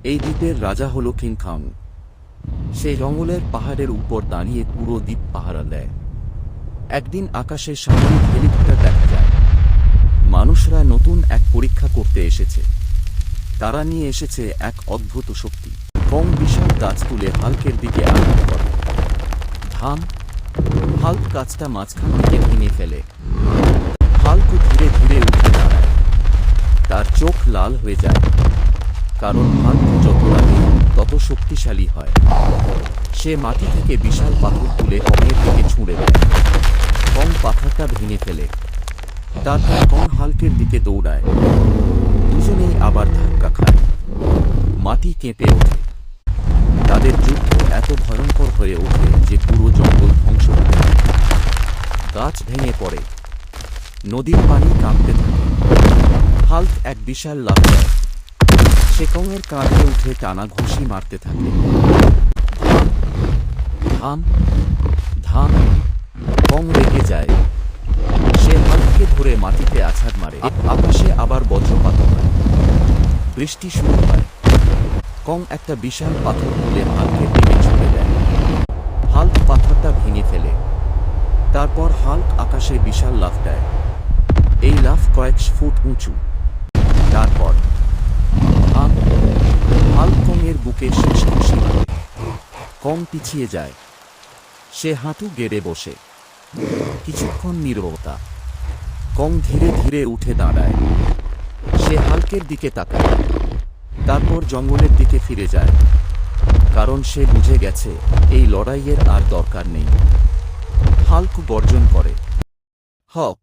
এই দ্বীপের রাজা হল কিং কং। সে জঙ্গলের পাহাড়ের উপর দাঁড়িয়ে পুরো দ্বীপ পাহারা দেয়। একদিন আকাশে সামরিক হেলিকপ্টার দেখা যায়। মানুষরা নতুন এক পরীক্ষা করতে এসেছে। তারা নিয়ে এসেছে এক অদ্ভুত শক্তি। কং বিশাল গাছ তুলে হাল্কের দিকে আঘাত করে। ধাম! হাল্ক গাছটা মাঝখান থেকে ভেঙে ফেলে। হাল্ক ধীরে ধীরে উঠে দাঁড়ায়। তার চোখ লাল হয়ে যায়, কারণ হাল্ক যত লাগে তত শক্তিশালী হয়। সে মাটি থেকে বিশাল পাথর তুলে কংয়ের দিকে ছুঁড়ে দেয়। কং পাথরটা ভেঙে ফেলে। তারপর কং হাল্কের দিকে দৌড়ায়। দুজনেই আবার ধাক্কা খায়। মাটি কেঁপে ওঠে। তাদের যুদ্ধ এত ভয়ঙ্কর হয়ে ওঠে যে পুরো জঙ্গল ধ্বংস হয়ে যায়। গাছ ভেঙে পড়ে। নদীর পানি কাঁপতে থাকে। হাল্ক এক বিশাল লাফ দেয়। সে কংয়ের কাঁধে উঠে টানা ঘুষি মারতে থাকে। ধাম! ধাম! কং রেগে যায়। সে হাল্ককে ধরে মাটিতে আছাড় মারে। আকাশে আবার বজ্রপাত হয়। বৃষ্টি শুরু হয়। কং একটা বিশাল পাথর তুলে হাল্কের দিকে ছুঁড়ে দেয়। হাল্ক পাথরটা ভেঙে ফেলে। তারপর হাল্ক আকাশে বিশাল লাফ দেয়। এই লাফ কয়েকশ ফুট উঁচু। তারপর হাল্ক কংয়ের বুকে শেষ ঘুষি মারে। কং পিছিয়ে যায়। সে হাঁটু গেড়ে বসে। কিছুক্ষণ নীরবতা। কং ধীরে ধীরে উঠে দাঁড়ায়। সে হাল্কের দিকে তাকায়। তারপর জঙ্গলের দিকে ফিরে যায়, কারণ সে বুঝে গেছে এই লড়াইয়ের আর দরকার নেই। হাল্ক গর্জন করে, হক!